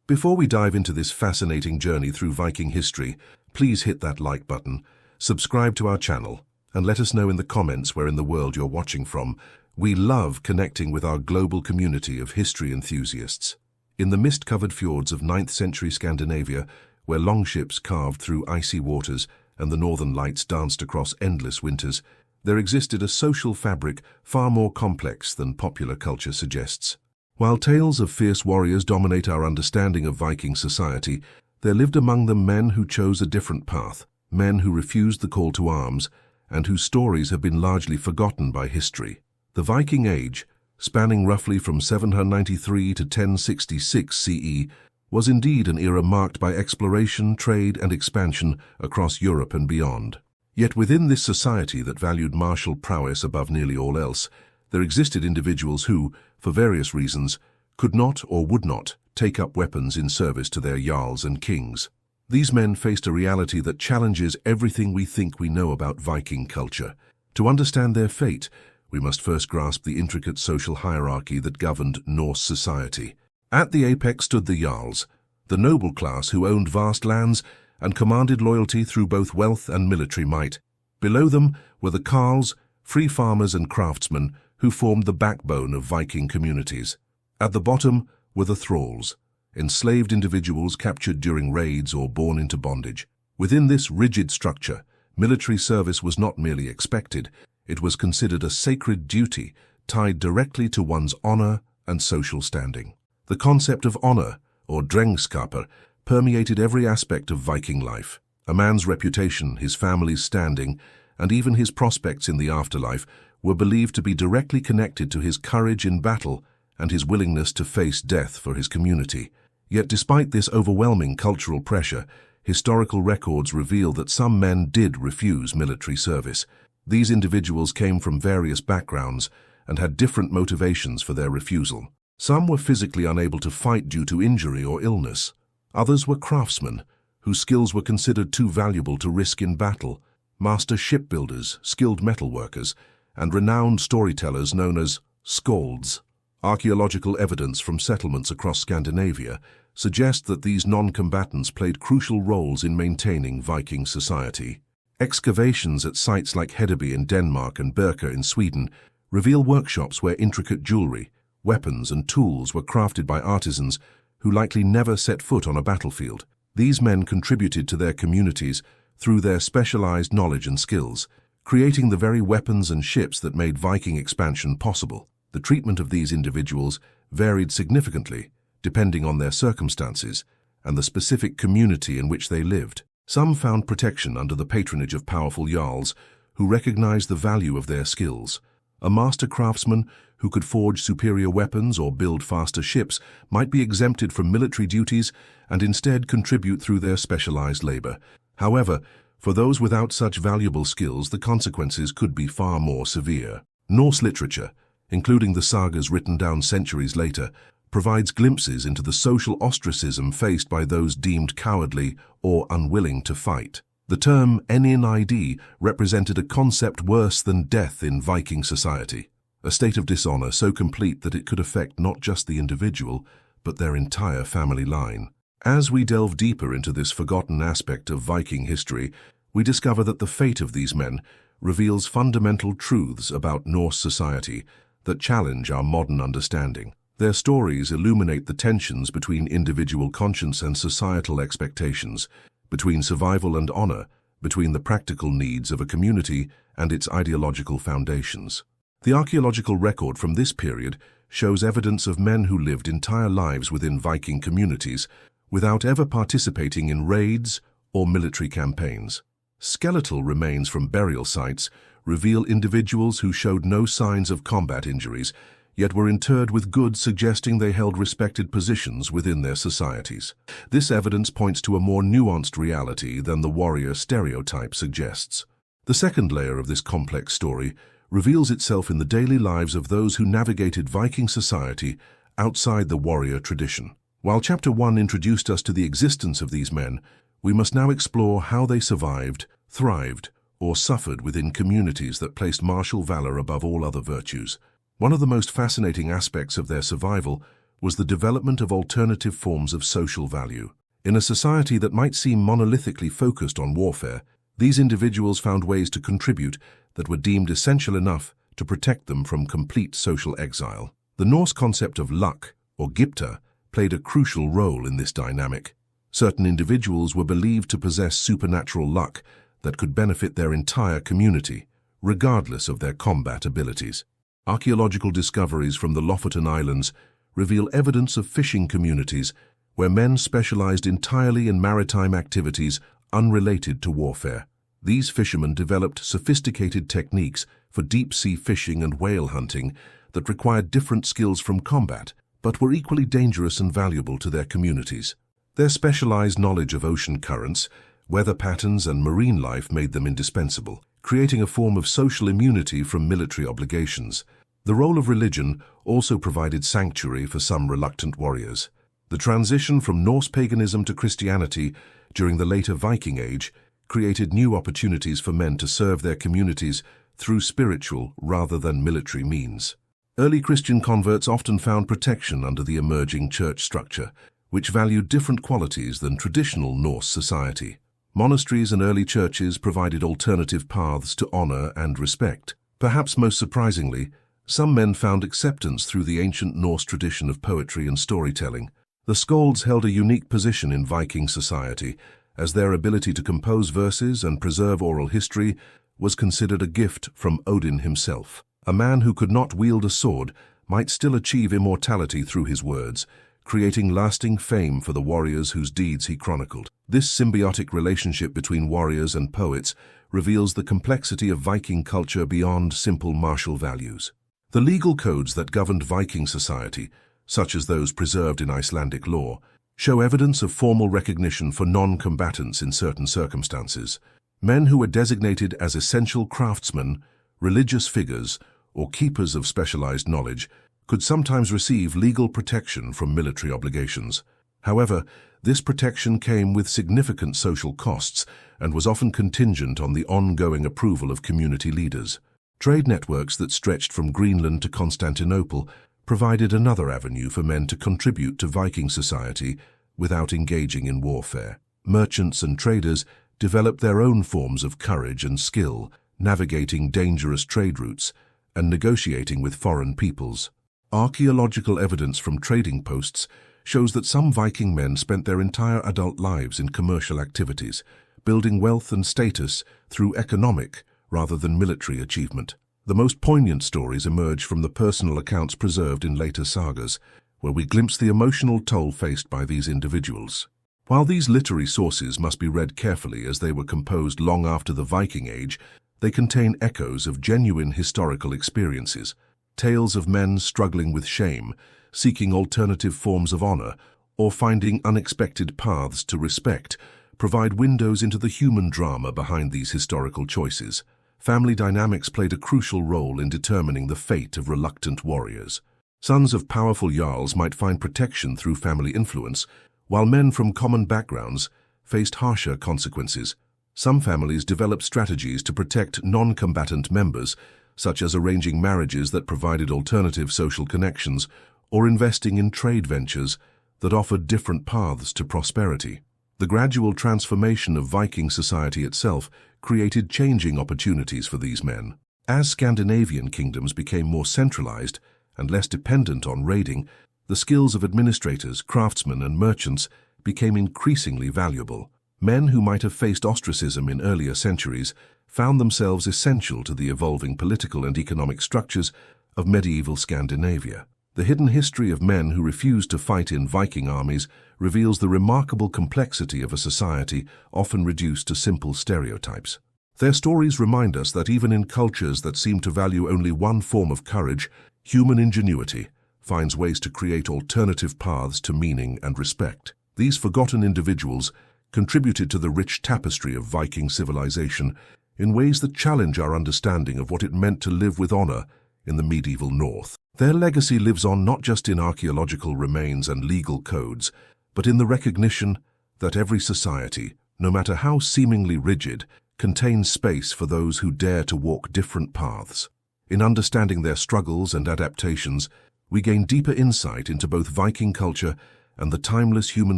Before we dive into this fascinating journey through Viking history, please hit that like button, subscribe to our channel, and let us know in the comments where in the world you're watching from. We love connecting with our global community of history enthusiasts. In the mist-covered fjords of 9th century Scandinavia, where longships carved through icy waters and the northern lights danced across endless winters, there existed a social fabric far more complex than popular culture suggests. While tales of fierce warriors dominate our understanding of Viking society, there lived among them men who chose a different path, men who refused the call to arms, and whose stories have been largely forgotten by history. The Viking Age, spanning roughly from 793 to 1066 CE, was indeed an era marked by exploration, trade, and expansion across Europe and beyond. Yet within this society that valued martial prowess above nearly all else, there existed individuals who, for various reasons, could not or would not take up weapons in service to their jarls and kings. These men faced a reality that challenges everything we think we know about Viking culture. To understand their fate, we must first grasp the intricate social hierarchy that governed Norse society. At the apex stood the jarls, the noble class who owned vast lands and commanded loyalty through both wealth and military might. Below them were the carls, free farmers and craftsmen who formed the backbone of Viking communities. At the bottom were the thralls, enslaved individuals captured during raids or born into bondage. Within this rigid structure, military service was not merely expected, it was considered a sacred duty tied directly to one's honor and social standing. The concept of honor, or drengskaper, permeated every aspect of Viking life. A man's reputation, his family's standing, and even his prospects in the afterlife were believed to be directly connected to his courage in battle and his willingness to face death for his community. Yet despite this overwhelming cultural pressure, historical records reveal that some men did refuse military service. These individuals came from various backgrounds and had different motivations for their refusal. Some were physically unable to fight due to injury or illness. Others were craftsmen, whose skills were considered too valuable to risk in battle. Master shipbuilders, skilled metalworkers, and renowned storytellers known as skalds. Archaeological evidence from settlements across Scandinavia suggests that these non-combatants played crucial roles in maintaining Viking society. Excavations at sites like Hedeby in Denmark and Birka in Sweden reveal workshops where intricate jewelry, weapons, and tools were crafted by artisans who likely never set foot on a battlefield. These men contributed to their communities through their specialized knowledge and skills, creating the very weapons and ships that made Viking expansion possible. The treatment of these individuals varied significantly, depending on their circumstances and the specific community in which they lived. Some found protection under the patronage of powerful jarls who recognized the value of their skills. A master craftsman who could forge superior weapons or build faster ships might be exempted from military duties and instead contribute through their specialized labor. However, for those without such valuable skills, the consequences could be far more severe. Norse literature, including the sagas written down centuries later, provides glimpses into the social ostracism faced by those deemed cowardly or unwilling to fight. The term NNID represented a concept worse than death in Viking society, a state of dishonor so complete that it could affect not just the individual, but their entire family line. As we delve deeper into this forgotten aspect of Viking history, we discover that the fate of these men reveals fundamental truths about Norse society that challenge our modern understanding. Their stories illuminate the tensions between individual conscience and societal expectations, between survival and honor, between the practical needs of a community and its ideological foundations. The archaeological record from this period shows evidence of men who lived entire lives within Viking communities without ever participating in raids or military campaigns. Skeletal remains from burial sites reveal individuals who showed no signs of combat injuries, yet were interred with goods suggesting they held respected positions within their societies. This evidence points to a more nuanced reality than the warrior stereotype suggests. The second layer of this complex story reveals itself in the daily lives of those who navigated Viking society outside the warrior tradition. While Chapter 1 introduced us to the existence of these men, we must now explore how they survived, thrived, or suffered within communities that placed martial valor above all other virtues. One of the most fascinating aspects of their survival was the development of alternative forms of social value. In a society that might seem monolithically focused on warfare, these individuals found ways to contribute that were deemed essential enough to protect them from complete social exile. The Norse concept of luck, or gifta, played a crucial role in this dynamic. Certain individuals were believed to possess supernatural luck that could benefit their entire community, regardless of their combat abilities. Archaeological discoveries from the Lofoten Islands reveal evidence of fishing communities where men specialized entirely in maritime activities unrelated to warfare. These fishermen developed sophisticated techniques for deep-sea fishing and whale hunting that required different skills from combat, but were equally dangerous and valuable to their communities. Their specialized knowledge of ocean currents, weather patterns, and marine life made them indispensable, creating a form of social immunity from military obligations. The role of religion also provided sanctuary for some reluctant warriors. The transition from Norse paganism to Christianity during the later Viking Age created new opportunities for men to serve their communities through spiritual rather than military means. Early Christian converts often found protection under the emerging church structure, which valued different qualities than traditional Norse society. Monasteries and early churches provided alternative paths to honor and respect. Perhaps most surprisingly, some men found acceptance through the ancient Norse tradition of poetry and storytelling. The skalds held a unique position in Viking society, as their ability to compose verses and preserve oral history was considered a gift from Odin himself. A man who could not wield a sword might still achieve immortality through his words, creating lasting fame for the warriors whose deeds he chronicled. This symbiotic relationship between warriors and poets reveals the complexity of Viking culture beyond simple martial values. The legal codes that governed Viking society, such as those preserved in Icelandic law, show evidence of formal recognition for non-combatants in certain circumstances. Men who were designated as essential craftsmen, religious figures, or keepers of specialized knowledge could sometimes receive legal protection from military obligations. However, this protection came with significant social costs and was often contingent on the ongoing approval of community leaders. Trade networks that stretched from Greenland to Constantinople provided another avenue for men to contribute to Viking society without engaging in warfare. Merchants and traders developed their own forms of courage and skill, navigating dangerous trade routes and negotiating with foreign peoples. Archaeological evidence from trading posts shows that some Viking men spent their entire adult lives in commercial activities, building wealth and status through economic rather than military achievement. The most poignant stories emerge from the personal accounts preserved in later sagas, where we glimpse the emotional toll faced by these individuals. While these literary sources must be read carefully as they were composed long after the Viking Age, they contain echoes of genuine historical experiences, tales of men struggling with shame, seeking alternative forms of honor, or finding unexpected paths to respect, provide windows into the human drama behind these historical choices. Family dynamics played a crucial role in determining the fate of reluctant warriors. Sons of powerful jarls might find protection through family influence, while men from common backgrounds faced harsher consequences. Some families developed strategies to protect non-combatant members, such as arranging marriages that provided alternative social connections or investing in trade ventures that offered different paths to prosperity. The gradual transformation of Viking society itself created changing opportunities for these men. As Scandinavian kingdoms became more centralized and less dependent on raiding, the skills of administrators, craftsmen, and merchants became increasingly valuable. Men who might have faced ostracism in earlier centuries found themselves essential to the evolving political and economic structures of medieval Scandinavia. The hidden history of men who refused to fight in Viking armies reveals the remarkable complexity of a society often reduced to simple stereotypes. Their stories remind us that even in cultures that seem to value only one form of courage, human ingenuity finds ways to create alternative paths to meaning and respect. These forgotten individuals contributed to the rich tapestry of Viking civilization in ways that challenge our understanding of what it meant to live with honor in the medieval North. Their legacy lives on not just in archaeological remains and legal codes, but in the recognition that every society, no matter how seemingly rigid, contains space for those who dare to walk different paths. In understanding their struggles and adaptations, we gain deeper insight into both Viking culture and the timeless human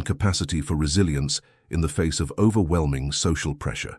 capacity for resilience in the face of overwhelming social pressure.